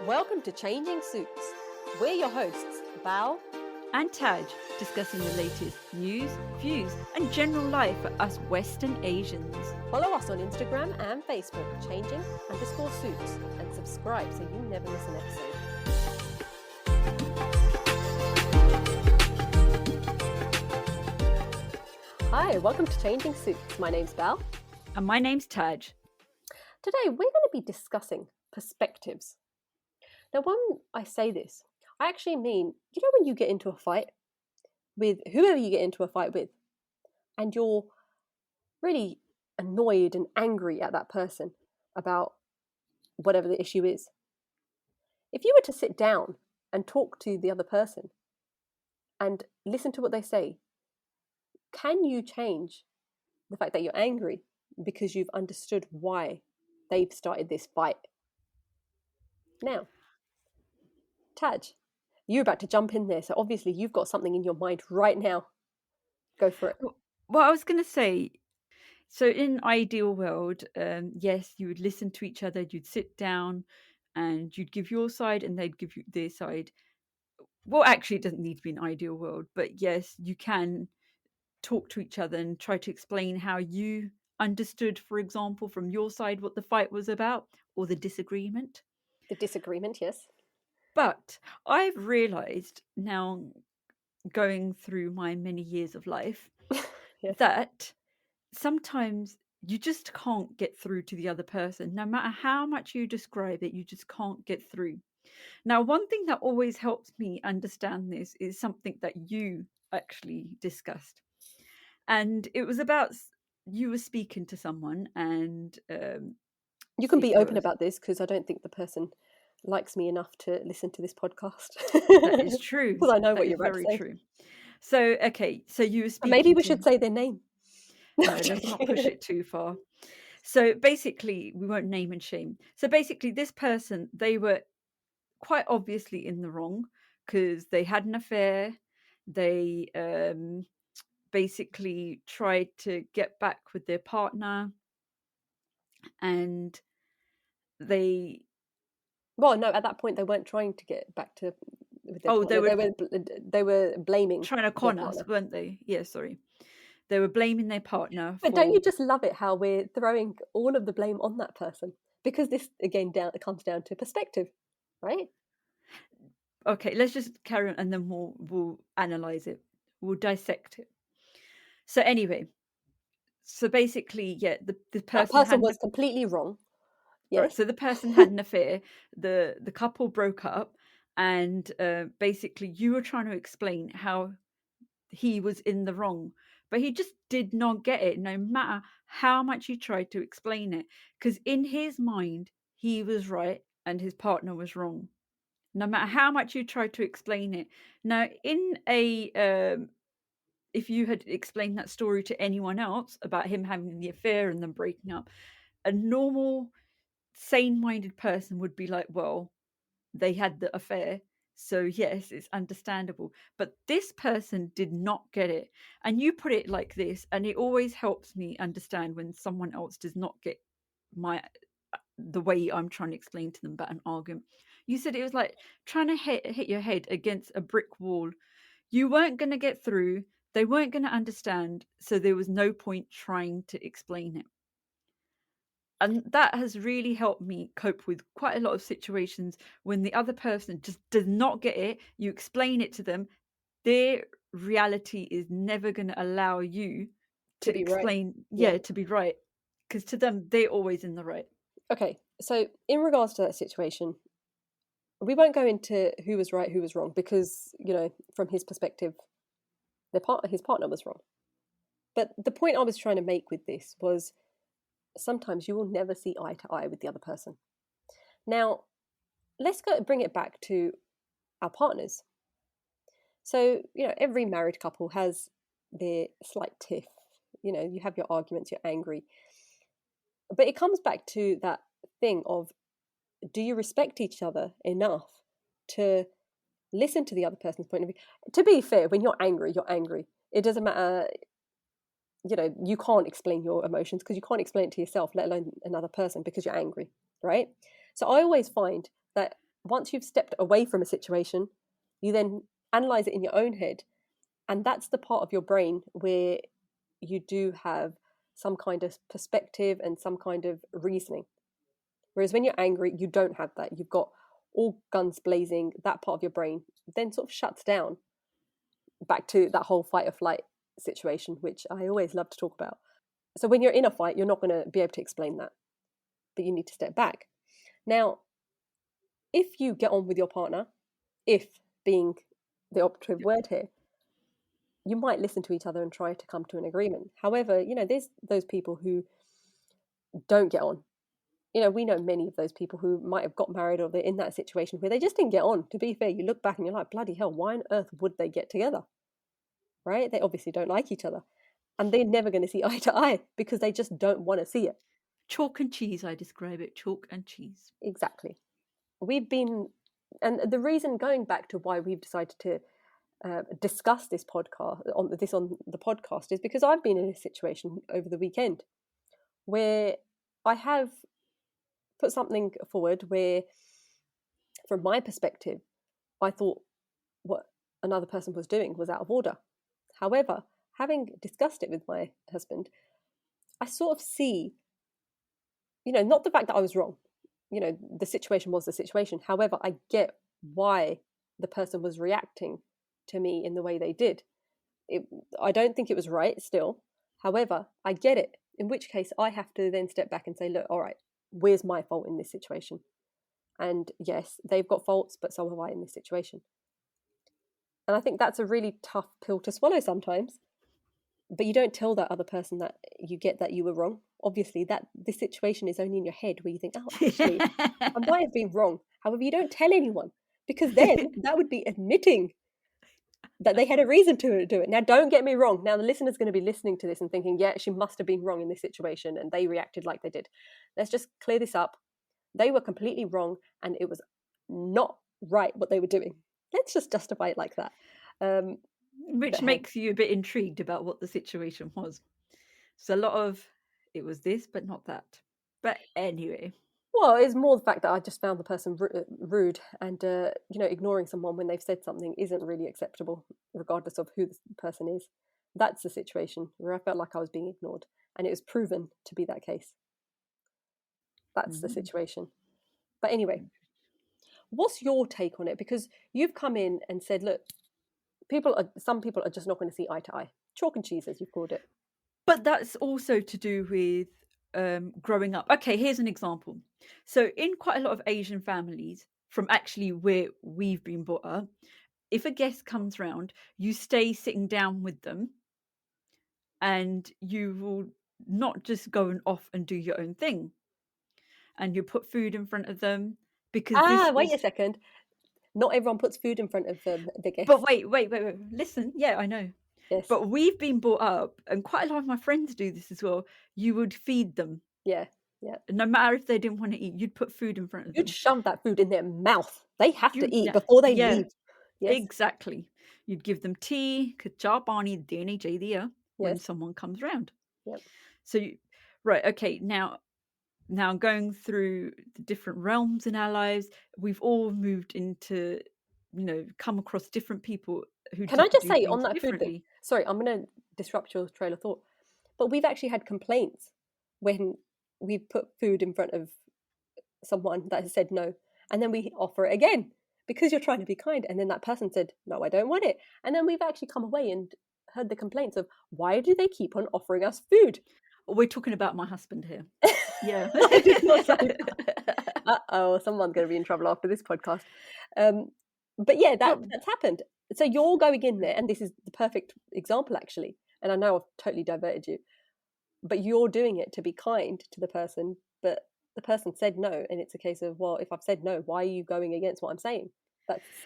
Welcome to Changing Suits. We're your hosts, Bal and Taj, discussing the latest news, views, and general life for us Western Asians. Follow us on Instagram and Facebook, changing_suits, and subscribe so you never miss an episode. Hi, welcome to Changing Suits. My name's Bal. And my name's Taj. Today we're going to be discussing perspectives. Now, when I say this, I actually mean, when you get into a fight with whoever you get into a fight with, and you're really annoyed and angry at that person about whatever the issue is. If you were to sit down and talk to the other person and listen to what they say, can you change the fact that you're angry because you've understood why they've started this fight? Now, Taj, you're about to jump in there, so obviously you've got something in your mind right now. Go for it. Well, I was going to say, so in an ideal world, yes, you would listen to each other, you'd sit down and you'd give your side and they'd give you their side. Well, actually, it doesn't need to be an ideal world, but yes, you can talk to each other and try to explain how you understood, for example, from your side what the fight was about or the disagreement. The disagreement, yes. But I've realised now, going through my many years of life, Yes. that sometimes you just can't get through to the other person. No matter how much you describe it, you just can't get through. Now, one thing that always helps me understand this is something that you actually discussed. And it was about, you were speaking to someone and... you can be open about this because I don't think the person likes me enough to listen to this podcast. That is true. Because I know what you're about to say. True. So, okay, so you were speaking. Maybe we should say their name. No, let's not push it too far. So basically, we won't name and shame. So basically, this person, they were quite obviously in the wrong because they had an affair. They basically tried to get back with their partner, and they... Well, no, at that point they weren't trying to get back to with their partner. They were blaming, trying to con us, weren't they? Yeah, sorry. They were blaming their partner. But don't you just love it how we're throwing all of the blame on that person? Because this again comes down to perspective, right? Okay, let's just carry on and then we'll analyze it. We'll dissect it. So anyway, so basically, yeah, the person was completely wrong. Yeah. Right, so the person had an affair. The couple broke up, and basically, you were trying to explain how he was in the wrong, but he just did not get it. No matter how much you tried to explain it, because in his mind, he was right and his partner was wrong. No matter how much you tried to explain it. Now, in a if you had explained that story to anyone else about him having the affair and them breaking up, a normal, sane-minded person would be like, well, they had the affair, so yes, it's understandable. But this person did not get it. And you put it like this, and it always helps me understand when someone else does not get the way I'm trying to explain to them about an argument. You said it was like trying to hit your head against a brick wall. You weren't going to get through. They weren't going to understand. So there was no point trying to explain it. And that has really helped me cope with quite a lot of situations when the other person just does not get it. You explain it to them. Their reality is never going to allow you to explain, right. To be right. Because to them, they're always in the right. Okay, so in regards to that situation, we won't go into who was right, who was wrong, because, from his perspective, his partner was wrong. But the point I was trying to make with this was sometimes you will never see eye to eye with the other person. Now, let's bring it back to our partners. So, every married couple has their slight tiff. You have your arguments, you're angry. But it comes back to that thing of, do you respect each other enough to listen to the other person's point of view? To be fair, when you're angry, you're angry. It doesn't matter, you can't explain your emotions because you can't explain it to yourself, let alone another person, because you're angry, right? So I always find that once you've stepped away from a situation, you then analyze it in your own head. And that's the part of your brain where you do have some kind of perspective and some kind of reasoning. Whereas when you're angry, you don't have that. You've got all guns blazing. That part of your brain then sort of shuts down, back to that whole fight or flight situation, which I always love to talk about. So when you're in a fight, you're not going to be able to explain that, but you need to step back. Now, if you get on with your partner, if being the operative word here, you might listen to each other and try to come to an agreement. However, there's those people who don't get on. We know many of those people who might have got married or they're in that situation where they just didn't get on. To be fair, you look back and you're like, bloody hell, why on earth would they get together? Right? They obviously don't like each other. And they're never going to see eye to eye because they just don't want to see it. Chalk and cheese, I describe it. Chalk and cheese. Exactly. And the reason, going back to why we've decided to discuss this on the podcast, is because I've been in a situation over the weekend where I have put something forward where, from my perspective, I thought what another person was doing was out of order. However, having discussed it with my husband, I sort of see, not the fact that I was wrong. The situation was the situation. However, I get why the person was reacting to me in the way they did. I don't think it was right still. However, I get it. In which case, I have to then step back and say, look, all right, where's my fault in this situation? And yes, they've got faults, but so have I in this situation. And I think that's a really tough pill to swallow sometimes. But you don't tell that other person that you get that you were wrong. Obviously, that this situation is only in your head where you think, oh, actually, I might have been wrong. However, you don't tell anyone, because then that would be admitting that they had a reason to do it. Now, don't get me wrong. Now, the listener's going to be listening to this and thinking, yeah, she must have been wrong in this situation and they reacted like they did. Let's just clear this up. They were completely wrong and it was not right what they were doing. Let's just justify it like that. Which makes you a bit intrigued about what the situation was. So a lot of, it was this, but not that. But anyway. Well, it's more the fact that I just found the person rude, and ignoring someone when they've said something isn't really acceptable, regardless of who the person is. That's the situation where I felt like I was being ignored, and it was proven to be that case. That's the situation. But anyway, what's your take on it? Because you've come in and said, look, some people are just not going to see eye to eye. Chalk and cheese, as you've called it. But that's also to do with growing up. Okay, here's an example. So in quite a lot of Asian families, from actually where we've been brought up, if a guest comes round, you stay sitting down with them and you will not just go and off and do your own thing. And you put food in front of them because wait a second. Not everyone puts food in front of the guests. But wait. Listen, yeah, I know. Yes. But we've been brought up, and quite a lot of my friends do this as well. You would feed them. Yeah. No matter if they didn't want to eat, you'd put food in front of them. You'd shove that food in their mouth. They have to eat before they leave. Yes. Exactly. You'd give them tea, kachapani, deni jadiya, when someone comes round. Yep. So, right, okay, now going through the different realms in our lives, we've all moved into, come across different people who Can I just say on that food thing? Sorry, I'm going to disrupt your trail of thought. But we've actually had complaints when we've put food in front of someone that has said no, and then we offer it again because you're trying to be kind, and then that person said, no, I don't want it. And then we've actually come away and heard the complaints of, why do they keep on offering us food? We're talking about my husband here. Yeah. I did not say that. Uh-oh, someone's going to be in trouble after this podcast. But yeah, that's happened. So you're going in there, and this is the perfect example, actually. And I know I've totally diverted you, but you're doing it to be kind to the person, but the person said no, and it's a case of, well, if I've said no, why are you going against what I'm saying?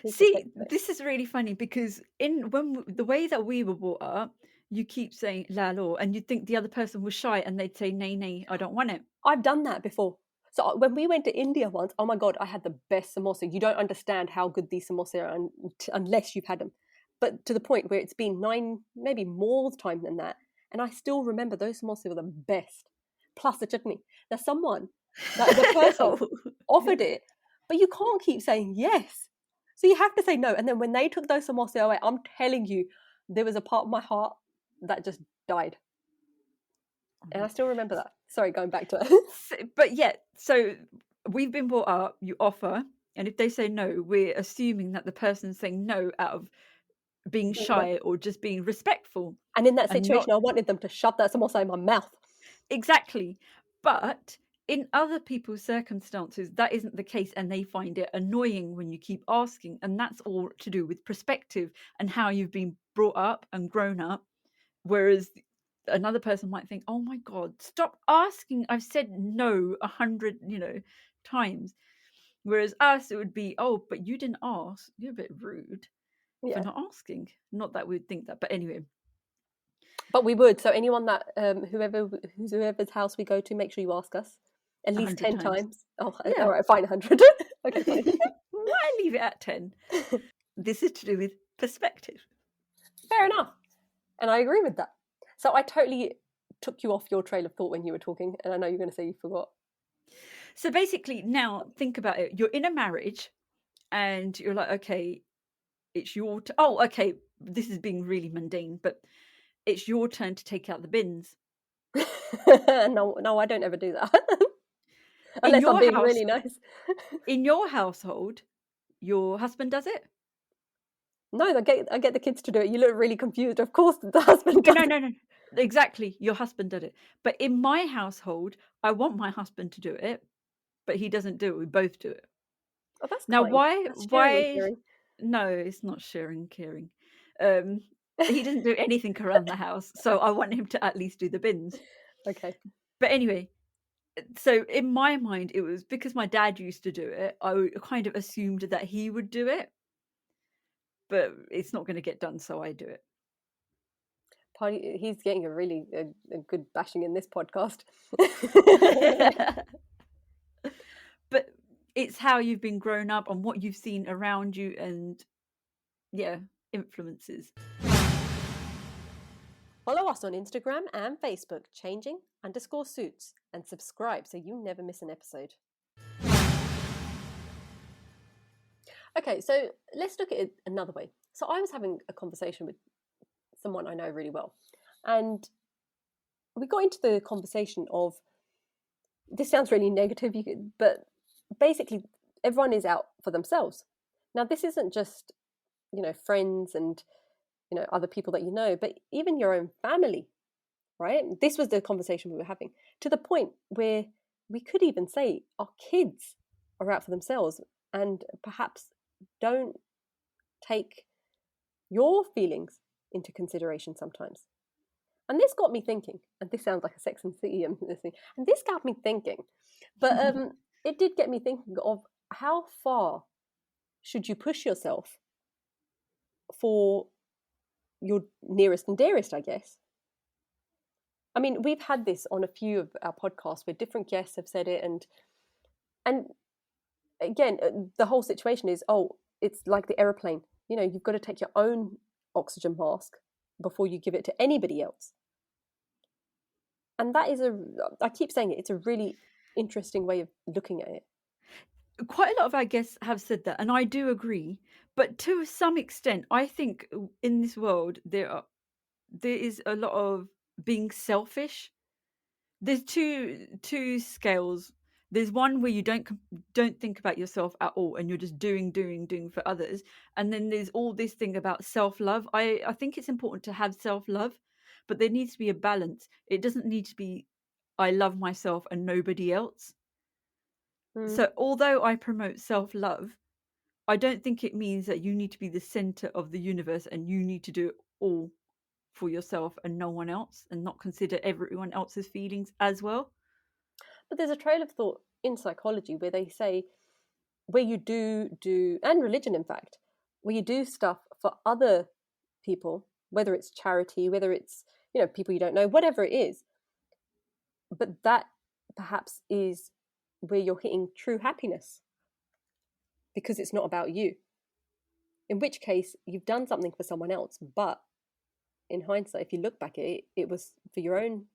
See, this is really funny because the way that we were brought up, you keep saying la law, and you'd think the other person was shy, and they'd say nay, I don't want it. I've done that before. So when we went to India once, oh my God, I had the best samosa. You don't understand how good these samosa are unless you've had them. But to the point where it's been 9, maybe more time than that, and I still remember those samosa were the best. Plus the chutney. Now the person offered it, But you can't keep saying yes. So you have to say no. And then when they took those samosa away, I'm telling you, there was a part of my heart that just died. And I still remember that. Sorry, going back to it. But yeah, so we've been brought up, you offer, and if they say no, we're assuming that the person's saying no out of being shy or just being respectful. And in that And situation, not I wanted them to shove that samosa in my mouth. exactly. But in other people's circumstances, that isn't the case, and they find it annoying when you keep asking. And that's all to do with perspective and how you've been brought up and grown up. Whereas another person might think, oh my God, stop asking. I've said no 100, times. Whereas us, it would be, oh, but you didn't ask. You're a bit rude for Yeah. not asking. Not that we'd think that, but anyway. But we would. So anyone that whoever's house we go to, make sure you ask us at least 10 times. Oh, Yeah. all right, fine, 100. Okay, fine. Why leave it at 10? This is to do with perspective. Fair enough. And I agree with that. So I totally took you off your trail of thought when you were talking, and I know you're going to say you forgot. So basically, now think about it. You're in a marriage and you're like, okay, it's your oh, okay, this is being really mundane, but it's your turn to take out the bins. No, I don't ever do that. Unless I'm being really nice. In your household, your husband does it? No, I get the kids to do it. You look really confused. Of course the husband does it. No. Exactly, your husband did it. But in my household, I want my husband to do it, but he doesn't do it. We both do it. Oh, that's Now, kind. why? That's sharing and caring. No, it's not sharing, caring. He doesn't do anything around the house, so I want him to at least do the bins. Okay. But anyway, so in my mind, it was because my dad used to do it. I kind of assumed that he would do it, but it's not going to get done, so I do it. He's getting a good bashing in this podcast. But it's how you've been grown up and what you've seen around you, and influences. Follow us on Instagram and Facebook, changing_suits, and subscribe so you never miss an episode. Okay, so let's look at it another way. So I was having a conversation with someone I know really well, and we got into the conversation of, this sounds really negative, but basically everyone is out for themselves. Now, this isn't just, friends and, other people that you know, but even your own family, right? This was the conversation we were having, to the point where we could even say our kids are out for themselves and perhaps don't take your feelings into consideration sometimes. And this got me thinking, and this sounds like a Sex and the City thing, and this got me thinking, but it did get me thinking of how far should you push yourself for your nearest and dearest, I guess. I mean, we've had this on a few of our podcasts where different guests have said it, and again, the whole situation is, it's like the aeroplane. You've got to take your own oxygen mask before you give it to anybody else. And that is I keep saying it, it's a really interesting way of looking at it. Quite a lot of our guests have said that, and I do agree. But to some extent, I think in this world there is a lot of being selfish. There's two scales. There's one where you don't think about yourself at all, and you're just doing for others. And then there's all this thing about self-love. I think it's important to have self-love, but there needs to be a balance. It doesn't need to be I love myself and nobody else. So although I promote self-love, I don't think it means that you need to be the center of the universe and you need to do it all for yourself and no one else, and not consider everyone else's feelings as well. But there's a trail of thought in psychology where they say, where you do, and religion in fact, where you do stuff for other people, whether it's charity, whether it's, people you don't know, whatever it is, but that perhaps is where you're hitting true happiness, because it's not about you. In which case, you've done something for someone else, but in hindsight, if you look back at it, it was for your own,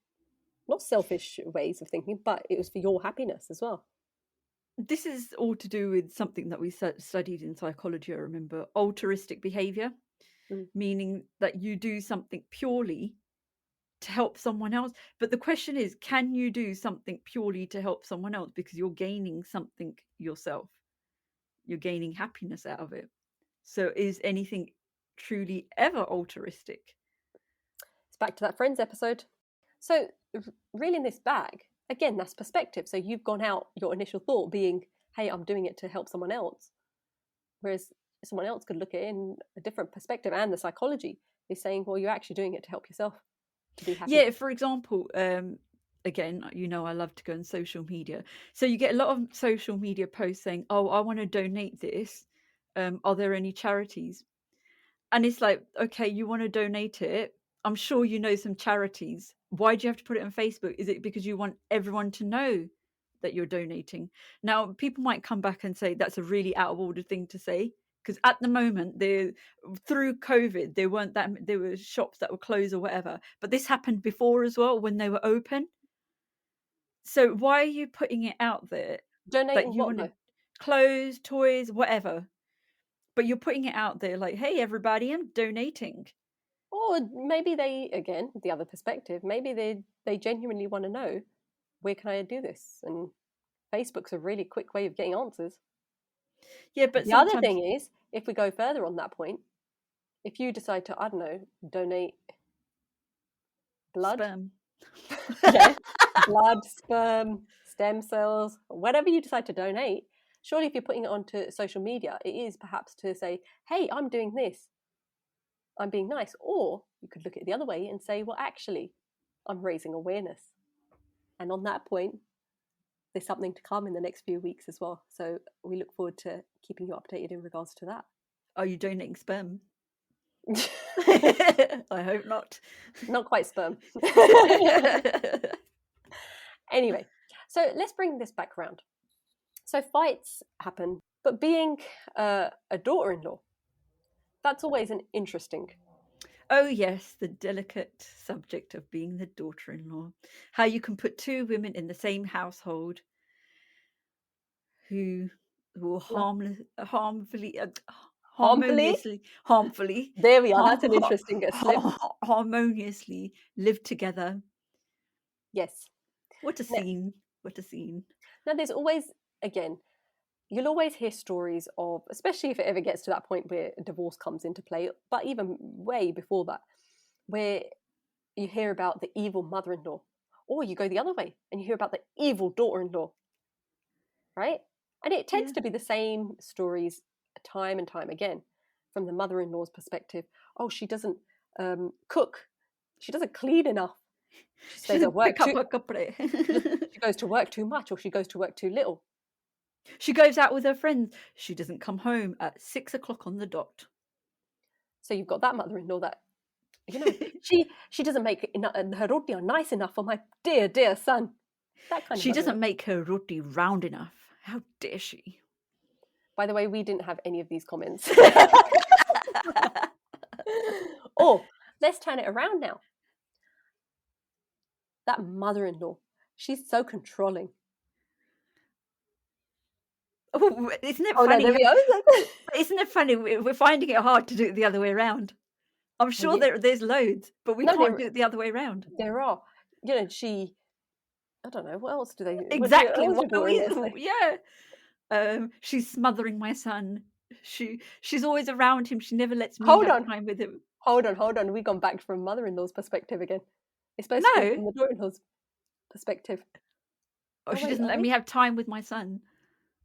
not selfish ways of thinking, but it was for your happiness as well. This is all to do with something that we studied in psychology, I remember, altruistic behavior, Mm. meaning that you do something purely to help someone else. But the question is, can you do something purely to help someone else because you're gaining something yourself? You're gaining happiness out of it. So is anything truly ever altruistic? It's back to that Friends episode. So reeling this back, again, that's perspective. So you've gone out, your initial thought being, hey, I'm doing it to help someone else. Whereas someone else could look at it in a different perspective, and the psychology is saying, well, you're actually doing it to help yourself, to be happy. Yeah, for example, again, I love to go on social media. So you get a lot of social media posts saying, oh, I want to donate this. Are there any charities? And it's like, okay, you want to donate it. I'm sure you know some charities. Why do you have to put it on Facebook? Is it because you want everyone to know that you're donating? Now, people might come back and say that's a really out of order thing to say, because at the moment, through COVID, there were shops that were closed or whatever. But this happened before as well when they were open. So why are you putting it out there that Donating you what want to though? clothes, toys, whatever? But you're putting it out there like, hey, everybody, I'm donating. Or maybe they, again, the other perspective, maybe they genuinely want to know, where can I do this? And Facebook's a really quick way of getting answers. Yeah, but The other sometimes thing is, if we go further on that point, if you decide to, I don't know, donate blood, sperm. yeah, blood, sperm, stem cells, whatever you decide to donate, surely if you're putting it onto social media, it is perhaps to say, hey, I'm doing this, I'm being nice. Or you could look at it the other way and say, well, actually, I'm raising awareness. And on that point, there's something to come in the next few weeks as well. So we look forward to keeping you updated in regards to that. Are you donating sperm? I hope not. Not quite sperm. Anyway, so let's bring this back around. So fights happen, but being a daughter-in-law, that's always an interesting. Oh, yes, the delicate subject of being the daughter-in-law. How you can put two women in the same household who will harmfully, Harmfully? harmfully, There we are. That's an interesting slip. harmoniously live together. Yes. What a Now, scene! What a scene! now, there's always, again, you'll always hear stories of, especially if it ever gets to that point where divorce comes into play, but even way before that, where you hear about the evil mother-in-law, or you go the other way and you hear about the evil daughter-in-law, right? And it tends Yeah. to be the same stories time and time again from the mother-in-law's perspective. Oh, she doesn't cook, she doesn't clean enough, she She stays at doesn't work pick up too, her couple. she goes to work too much, or she goes to work too little. She goes out with her friends. She doesn't come home at 6 o'clock on the dot. So you've got that mother-in-law that, you know, she doesn't make her roti nice enough for my dear son. That kind of She mother-in-law. doesn't make her roti round enough. How dare she? By the way, we didn't have any of these comments. Or let's turn it around now. That mother-in-law, she's so controlling. Oh, isn't it Oh no, funny? there we go. Isn't it funny? We're finding it hard to do it the other way around. I'm sure Yeah. there's loads, but we No, can't do it the other way around. there are. You know, I don't know, what else do they, what Exactly. else What your are we? daughter-in-law say? Yeah. She's smothering my son. She's always around him. She never lets me Hold have on, time with him. hold on. We've gone back from mother-in-law's perspective again. It's supposed to be No. from the daughter-in-law's perspective. Oh, Oh she wait, doesn't are let we? me have time with my son.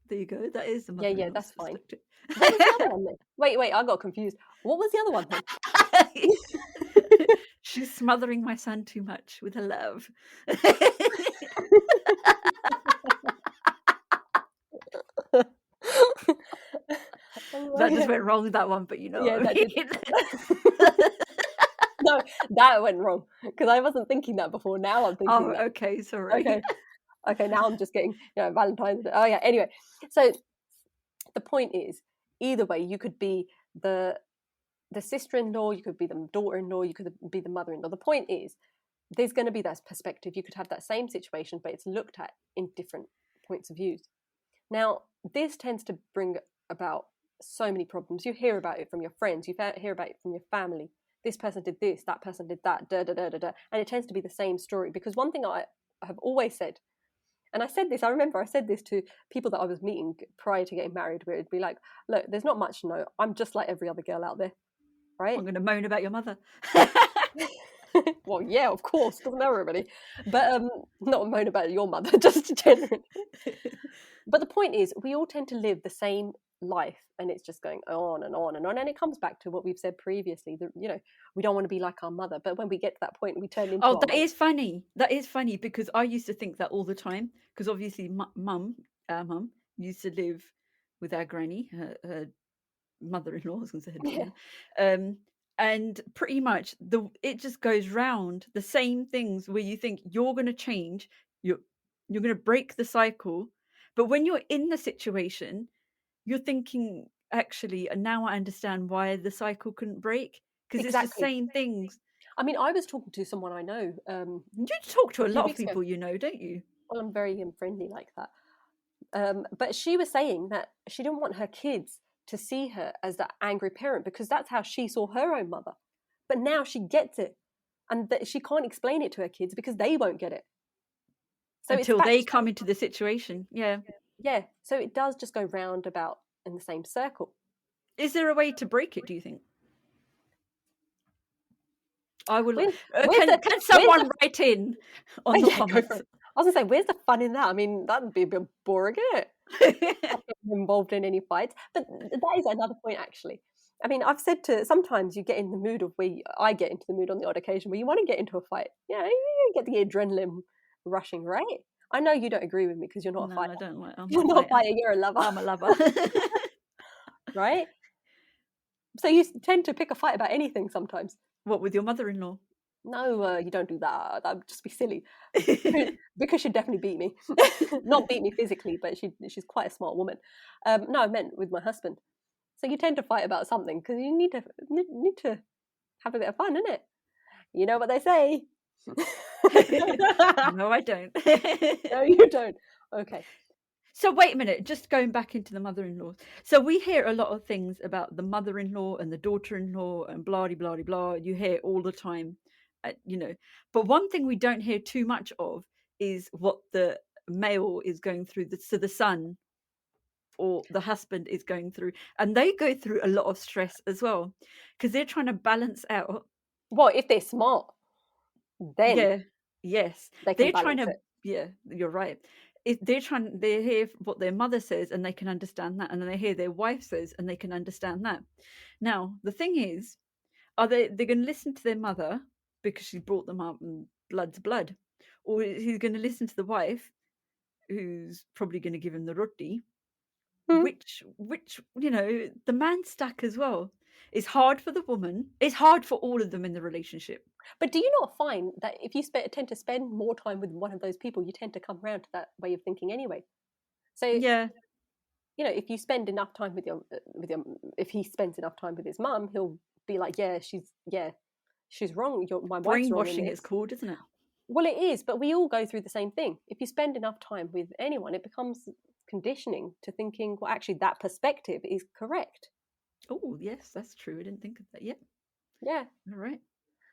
There you go. That is the Yeah, mother-in-law's that's fine. perspective. What was the other one then? Wait, I got confused. What was the other one then? She's smothering my son too much with her love. That just went wrong, that one, but you know Yeah, what I that did. mean. No, that went wrong because I wasn't thinking that before. Now I'm thinking Oh, that. okay, sorry. Okay. Now I'm just getting, Valentine's Day. Oh yeah. Anyway, so the point is, either way, you could be the sister-in-law, you could be the daughter-in-law, you could be the mother-in-law. The point is, there's going to be that perspective. You could have that same situation, but it's looked at in different points of views. Now, this tends to bring about so many problems. You hear about it from your friends, you hear about it from your family. This person did this, that person did that, da da da da da. And it tends to be the same story. Because one thing I have always said, and I remember I said this to people that I was meeting prior to getting married, where it'd be like, look, there's not much to know. I'm just like every other girl out there, right? I'm going to moan about your mother. Well, yeah, of course, doesn't know everybody, but not moan about your mother, just generally. But the point is, we all tend to live the same life, and it's just going on and on and on. And it comes back to what we've said previously, that we don't want to be like our mother, but when we get to that point, we turn into Oh, our that mother. is funny. That is funny because I used to think that all the time. Because obviously, mum used to live with our granny, her mother-in-law. I was going to say her Yeah, daughter. And pretty much it just goes round the same things where you think you're going to change, you're going to break the cycle, but when you're in the situation, you're thinking, actually, now I understand why the cycle couldn't break, because it's the exactly. same things. I mean, I was talking to someone I know You talk to a a few lot of weeks ago. people, don't you? Well, I'm very friendly like that. But she was saying that she didn't want her kids to see her as that angry parent because that's how she saw her own mother. But now she gets it, and that she can't explain it to her kids because they won't get it. So it's Until back. they come into the situation. Yeah. Yeah. So it does just go round about in the same circle. Is there a way to break it, do you think? I will. Where's, where's Can the where's someone write in on the yeah, go for comments? it. I was gonna say, where's the fun in that? I mean, that'd be a bit boring, isn't it? Not getting involved in any fights. But that is another point, actually. I mean, I've said to sometimes you get in the mood of I get into the mood on the odd occasion where you want to get into a fight. Yeah, you get the adrenaline rushing, right? I know you don't agree with me because you're not a No, fighter. I don't like. I'm You're not a not a fighter. fighter. You're a lover, I'm a lover. right? So you tend to pick a fight about anything sometimes. What, with your mother-in-law? No, you don't do that. That would just be silly. Because she'd definitely beat me. Not beat me physically, but she's quite a smart woman. No, I meant with my husband. So you tend to fight about something because you need to have a bit of fun, innit? You know what they say. No, I don't. No, you don't. Okay. So wait a minute, just going back into the mother-in-law. So we hear a lot of things about the mother-in-law and the daughter-in-law and blah blah blah. You hear it all the time, But one thing we don't hear too much of is what the male is going through. So the son or the husband is going through, and they go through a lot of stress as well because they're trying to balance out. Well, if they're smart, then Yeah, yes, they can they're trying balance to. it. Yeah, you're right. They hear what their mother says and they can understand that, and then they hear their wife says and they can understand that. Now the thing is, they're going to listen to their mother because she brought them up and blood's blood, or he's going to listen to the wife who's probably going to give him the roti, Hmm. which the man's stuck as well. It's hard for the woman. It's hard for all of them in the relationship. But do you not find that if you tend to spend more time with one of those people, you tend to come around to that way of thinking anyway? So Yeah, if you spend enough time if he spends enough time with his mum, he'll be like, yeah, she's wrong. My wife's wrong in brainwashing it's this. called, isn't it? Well, it is, but we all go through the same thing. If you spend enough time with anyone, it becomes conditioning to thinking, well, actually, that perspective is correct. Oh, yes, that's true. I didn't think of that yet. Yeah. All right.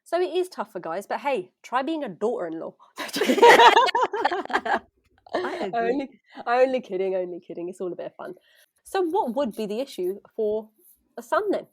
So it is tough for guys, but hey, try being a daughter-in-law. I agree. only kidding, only kidding. It's all a bit of fun. So what would be the issue for a son then?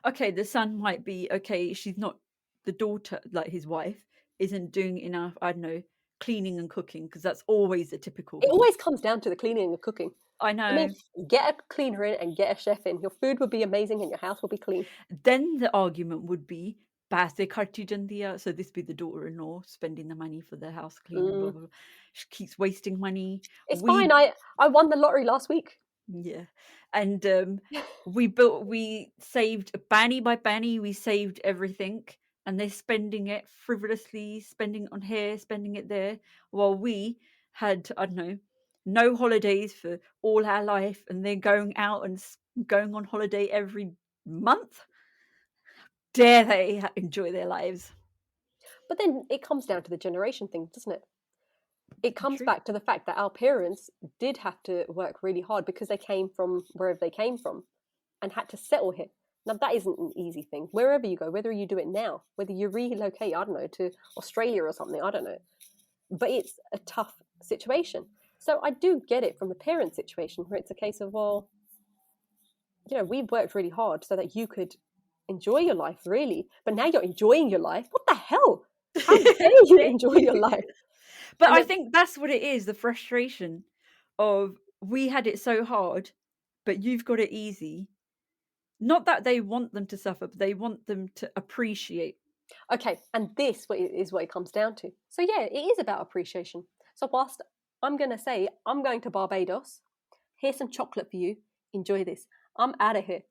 Okay, the son might be okay. She's not the daughter, like his wife, isn't doing enough. I don't know, cleaning and cooking, because that's always the typical. It always comes down to the cleaning and cooking. I I mean, know. get a cleaner in and get a chef in. Your food would be amazing and your house will be clean. Then the argument would be पैसे खर्ची ਜਾਂਦੀ ਆ. So this be the daughter-in-law spending the money for the house cleaning, blah, Mm. blah, blah. She keeps wasting money. It's We fine. I won the lottery last week. Yeah, and we saved penny by penny. We saved everything, and they're spending it frivolously, spending it on here, spending it there, while we had, I don't know, no holidays for all our life, and they're going out and going on holiday every month. Dare they enjoy their lives? But then it comes down to the generation thing, doesn't it? it comes True. back to the fact that our parents did have to work really hard because they came from wherever they came from and had to settle here. Now, that isn't an easy thing. Wherever you go, whether you do it now, whether you relocate, I don't know, to Australia or something, I don't know. But it's a tough situation. So I do get it from the parent situation where it's a case of, well, we've worked really hard so that you could enjoy your life, really. But now you're enjoying your life. What the hell? How dare you enjoy your life? But And I then, think that's what it is, the frustration of we had it so hard, but you've got it easy. Not that they want them to suffer, but they want them to appreciate. okay, and this is what it comes down to. So yeah, it is about appreciation. So whilst I'm going to say, I'm going to Barbados, here's some chocolate for you, enjoy this. I'm out of here.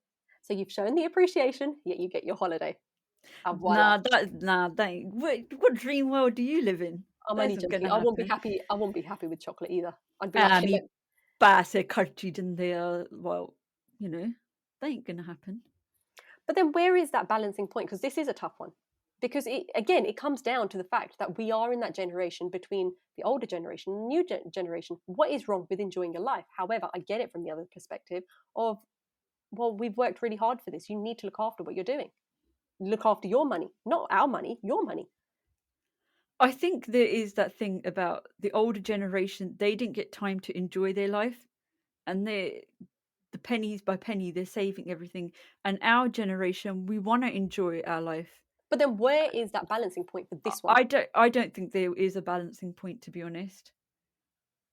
So you've shown the appreciation, yet you get your holiday. And voila. That ain't, what dream world do you live in? I'm That only isn't joking. gonna I won't be happen. happy. I won't be happy with chocolate either. I'd be like, hey, Me pass a cartridge in there. Well, that ain't gonna happen. but then where is that balancing point? Because this is a tough one. Because it comes down to the fact that we are in that generation between the older generation and the new generation. What is wrong with enjoying your life? However, I get it from the other perspective of, well, we've worked really hard for this. You need to look after what you're doing. Look after your money, not our money, your money. I think there is that thing about the older generation, they didn't get time to enjoy their life, and the pennies by penny, they're saving everything. And our generation, we want to enjoy our life. But then where is that balancing point for this one? I don't think there is a balancing point, to be honest.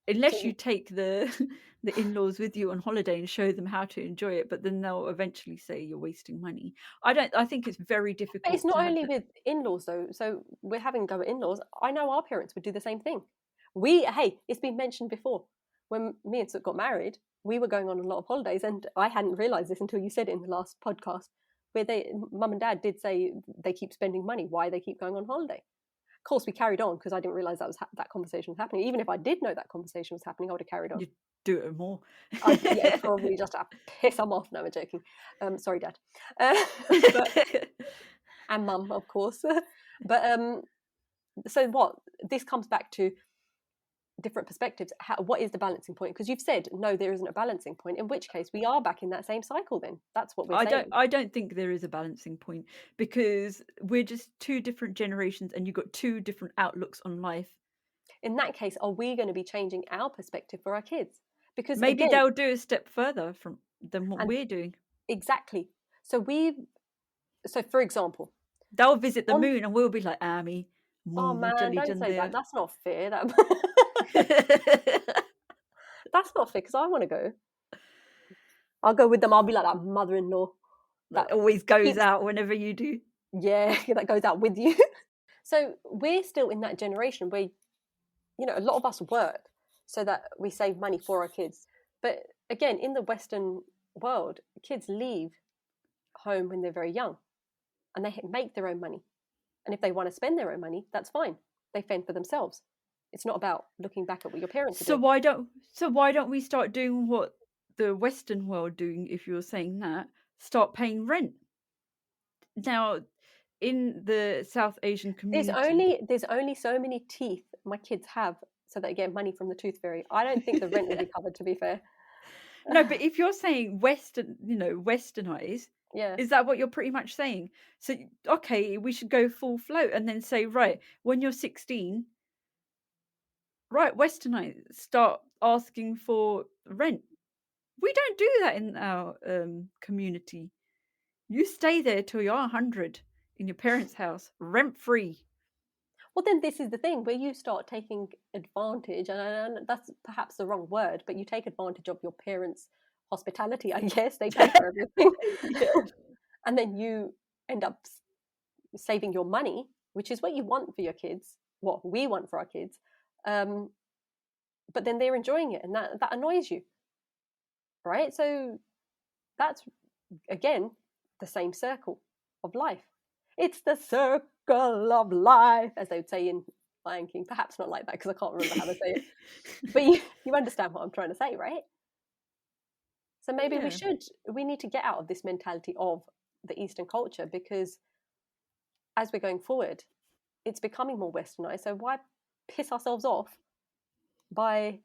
Unless you So, take the the in-laws with you on holiday and show them how to enjoy it, but then they'll eventually say you're wasting money. I think it's very but it's difficult to not have only the, with in-laws though. So we're having go at in-laws. I know our parents would do the same thing. Hey, it's been mentioned before. When me and Suk got married, we were going on a lot of holidays, and I hadn't realised this until you said it in the last podcast, where mum and dad did say they keep spending money. Why they keep going on holiday? Of course, we carried on because I didn't realise that conversation was happening. Even if I did know that conversation was happening, I would have carried on. you do it more. Yeah, probably just to piss them off. No, I'm joking. Sorry, Dad. But and Mum, of course. But so what? This comes back to different perspectives. What is the balancing point? Because you've said no, there isn't a balancing point. In which case, we are back in that same cycle. Then that's what we're saying. I don't think there is a balancing point because we're just two different generations and you've got two different outlooks on life. In that case, are we going to be changing our perspective for our kids? Because Maybe again, they'll do a step further than what and we're doing. exactly. So for example, They'll visit the on moon and we'll be like, Amy, oh moon man, chali don't say that. jande. That's not fair. That's not fair because I want to go. I'll go with them. I'll be like that mother-in-law That that always goes keeps, out whenever you do. yeah, that goes out with you. So we're still in that generation where, a lot of us work so that we save money for our kids. But again, in the Western world, kids leave home when they're very young and they make their own money. And if they want to spend their own money, that's fine. They fend for themselves. It's not about looking back at what your parents are So doing. why don't we start doing what the Western world doing, if you're saying that, start paying rent? Now, in the South Asian community. There's only so many teeth my kids have so they get money from the tooth fairy. I don't think the rent will be covered, to be fair. No, but if you're saying westernize, Yeah. is that what you're pretty much saying? So, okay, we should go full float and then say, right, when you're 16, right, westernize, start asking for rent. We don't do that in our community. You stay there till you're 100 in your parents' house, rent free. Well, then this is the thing where you start taking advantage, and that's perhaps the wrong word, but you take advantage of your parents' hospitality. I guess they pay for everything, Yeah. and then you end up saving your money, which is what you want for your kids, what we want for our kids. But then they're enjoying it, and that annoys you, right? So that's again the same circle of life. It's the circle of life, as they would say in Lion King. Perhaps not like that because I can't remember how they say it. But you understand what I'm trying to say, right? So maybe Yeah. we need to get out of this mentality of the Eastern culture because as we're going forward, it's becoming more westernized. So why piss ourselves off by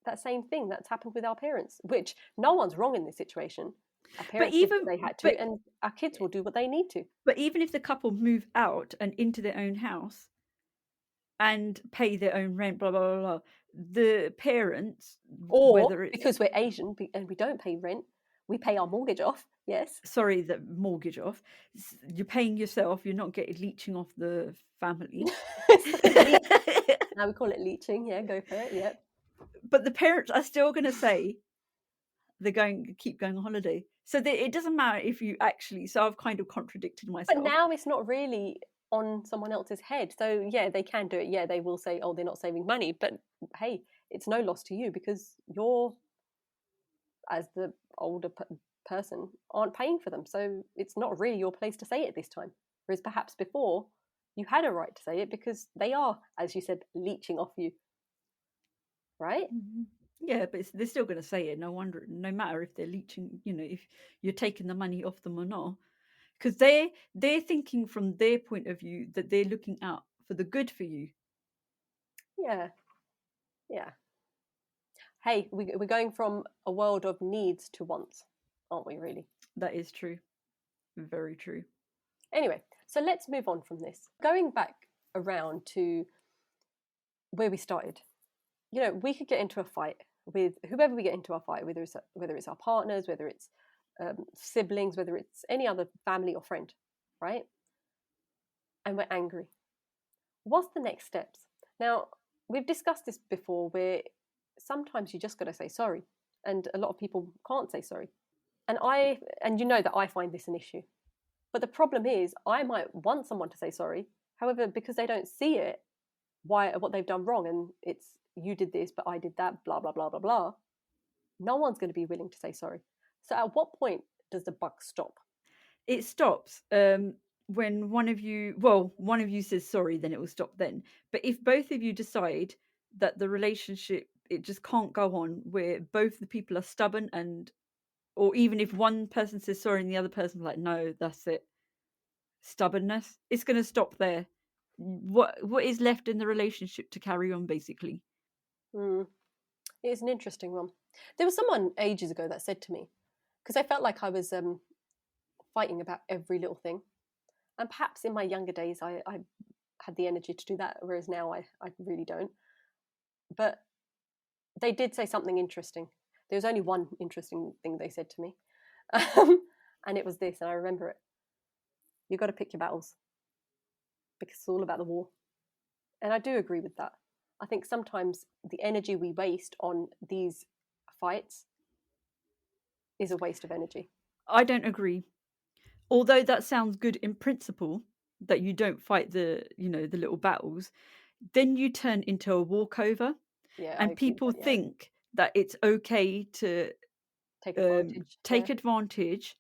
that same thing that's happened with our parents, which no one's wrong in this situation. Our But parents did even what they had to, but and our kids will do what they need to. but even if the couple move out and into their own house and pay their own rent, blah blah blah, blah, the parents, Or whether it's because we're Asian and we don't pay rent, we pay our mortgage off. Yes. sorry, the mortgage off, you're paying yourself. You're not getting leeching off the family. Now we call it leeching. Yeah, go for it. Yep. But the parents are still going to say they're keep going on holiday. So it doesn't matter if you actually. So I've kind of contradicted myself. But now it's not really on someone else's head. So yeah, they can do it. Yeah, they will say, "Oh, they're not saving money," but hey, it's no loss to you because you're, as the older person, aren't paying for them. So it's not really your place to say it this time. Whereas perhaps before, you had a right to say it because they are, as you said, leeching off you. Right? Yeah, but they're still going to say it. No wonder, no matter if they're leeching, if you're taking the money off them or not, because they're thinking from their point of view that they're looking out for the good for you. Yeah. Yeah. Hey, we're going from a world of needs to wants, aren't we, really? That is true. Very true. Anyway, so let's move on from this. Going back around to where we started, we could get into a fight with whoever we get into a fight, whether it's our partners, whether it's siblings, whether it's any other family or friend, right? And we're angry. What's the next steps? Now, we've discussed this before where sometimes you just got to say sorry, and a lot of people can't say sorry. And you know that I find this an issue. But the problem is I might want someone to say sorry. However, because they don't see it, what they've done wrong, and it's you did this, but I did that, blah, blah, blah, blah, blah, no one's going to be willing to say sorry. So at what point does the buck stop? It stops when one of you says sorry, then it will stop then. But if both of you decide that the relationship, it just can't go on, where both the people are stubborn, or even if one person says sorry and the other person's like, no, that's it, stubbornness, it's going to stop there. What is left in the relationship to carry on, basically? It's an interesting one. There was someone ages ago that said to me, because I felt like I was fighting about every little thing, and perhaps in my younger days I had the energy to do that, whereas now I really don't. But they did say something interesting. There was only one interesting thing they said to me, and it was this, and I remember it. You've got to pick your battles because it's all about the war. And I do agree with that. I think sometimes the energy we waste on these fights is a waste of energy. I don't agree. Although that sounds good in principle, that you don't fight the little battles, then you turn into a walkover. Yeah, and people that, yeah. think that it's okay to take advantage,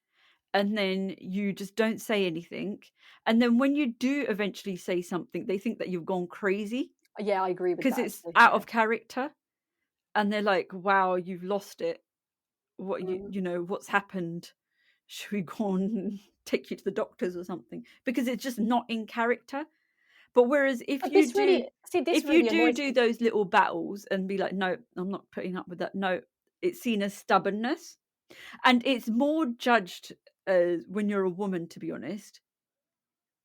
and then you just don't say anything, and then when you do eventually say something, they think that you've gone crazy. Yeah, I agree with because that. it's out of character, and they're like, wow, you've lost it. What what's happened? Should we go and take you to the doctors or something? Because it's just not in character. But whereas if you do those little battles and be like, no, I'm not putting up with that, no, it's seen as stubbornness, and it's more judged when you're a woman, to be honest.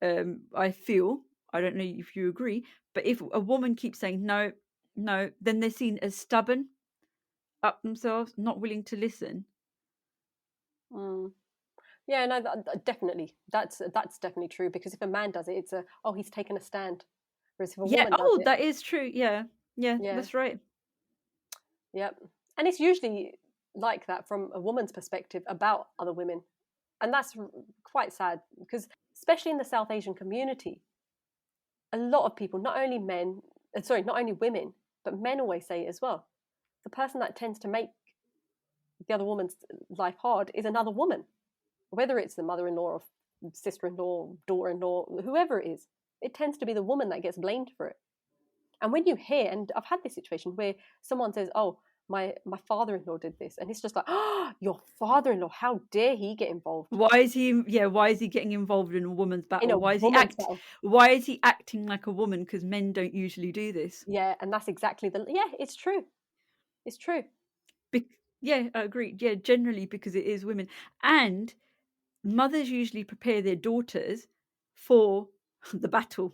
I feel, I don't know if you agree, but if a woman keeps saying no, then they're seen as stubborn up themselves, not willing to listen. Yeah, no, definitely. That's definitely true, because if a man does it, it's he's taken a stand. Whereas if a woman does it, that is true. Yeah, that's right. Yep. And it's usually like that from a woman's perspective about other women. And that's quite sad, because especially in the South Asian community, a lot of people, not only women, but men always say it as well. The person that tends to make the other woman's life hard is another woman, whether it's the mother-in-law or sister-in-law, daughter-in-law, whoever it is. It tends to be the woman that gets blamed for it. And when you hear, and I've had this situation where someone says, oh, my father-in-law did this, and it's just like, oh, your father-in-law, how dare he get involved Why is he getting involved in a woman's in battle? a woman's battle? Why is he acting like a woman? Because men don't usually do this. Yeah, and that's exactly it's true. It's true. Yeah, I agree. Yeah, generally because it is women. And mothers usually prepare their daughters for the battle.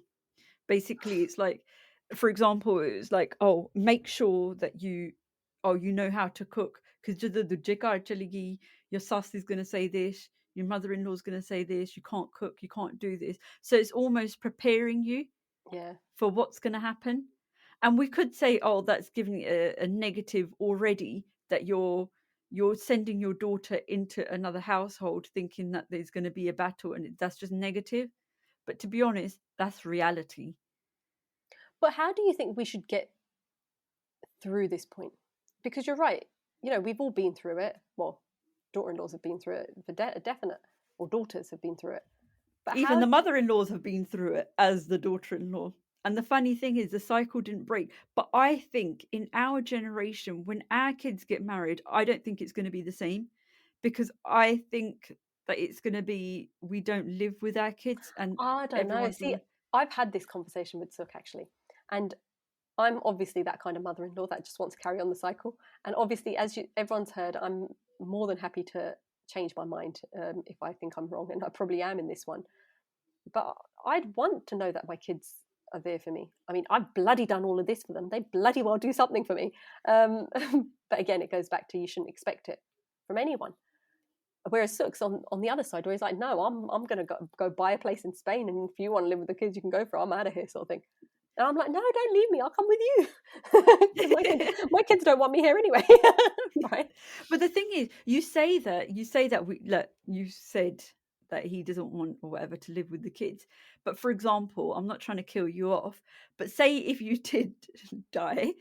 Basically, it's like, for example, it's like, oh, make sure that you know how to cook, because your sass is going to say this, your mother-in-law is going to say this, you can't cook, you can't do this. So it's almost preparing you for what's going to happen. And we could say, oh, that's giving a negative already, that you're sending your daughter into another household thinking that there's going to be a battle, and that's just negative. But to be honest, that's reality. But how do you think we should get through this point? Because you're right, we've all been through it. Well, daughter-in-laws have been through it for definite, or daughters have been through it. But even the mother-in-laws have been through it as the daughter-in-law. And the funny thing is, the cycle didn't break. But I think in our generation, when our kids get married, I don't think it's going to be the same, because I think that it's going to be, we don't live with our kids, and I don't know. See, I've had this conversation with Suk actually, and I'm obviously that kind of mother-in-law that just wants to carry on the cycle. And obviously, as everyone's heard, I'm more than happy to change my mind if I think I'm wrong, and I probably am in this one. But I'd want to know that my kids are there for me. I mean, I've bloody done all of this for them. They bloody well do something for me. But again, it goes back to, you shouldn't expect it from anyone. Whereas Suk's on the other side, where he's like, no, I'm going to go buy a place in Spain, and if you want to live with the kids, you can go for it. I'm out of here, sort of thing. And I'm like, no, don't leave me. I'll come with you. my kids don't want me here anyway. Right? But the thing is, you say that you said that he doesn't want or whatever to live with the kids. But for example, I'm not trying to kill you off, but say if you did die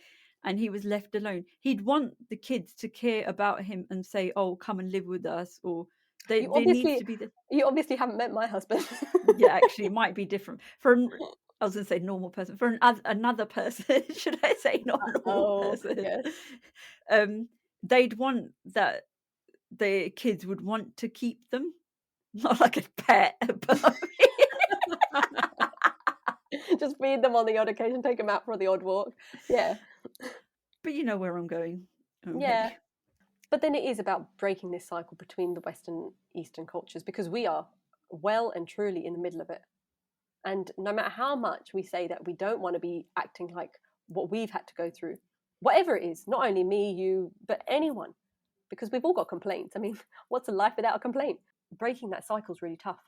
and he was left alone, he'd want the kids to care about him and say, oh, come and live with us, or there needs to be you obviously haven't met my husband. Yeah, actually, it might be different I was going to say normal person. For another person, should I say not normal person? Yes. They'd want that the kids would want to keep them, not like a pet, but just feed them on the odd occasion, take them out for the odd walk. Yeah. But you know where I'm going. Yeah. But then it is about breaking this cycle between the Western Eastern cultures, because we are well and truly in the middle of it. And no matter how much we say that we don't want to be acting like what we've had to go through, whatever it is, not only me, you, but anyone, because we've all got complaints. I mean, what's a life without a complaint? Breaking that cycle is really tough.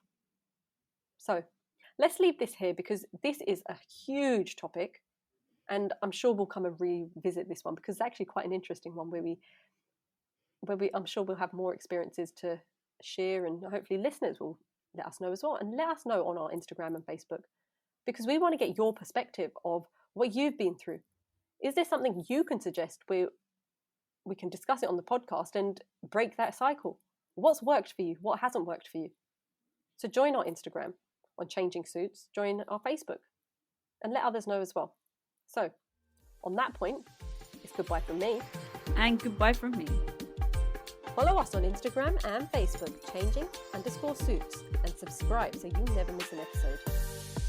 So let's leave this here, because this is a huge topic, and I'm sure we'll come and revisit this one, because it's actually quite an interesting one where I'm sure we'll have more experiences to share, and hopefully listeners will let us know as well, and let us know on our Instagram and Facebook, because we want to get your perspective of what you've been through. Is there something you can suggest where we can discuss it on the podcast and break that cycle? What's worked for you? What hasn't worked for you? So join our Instagram on Changing Suits, join our Facebook, and let others know as well. So on that point, it's goodbye from me. And goodbye from me. Follow us on Instagram and Facebook, changing_suits, and subscribe so you never miss an episode.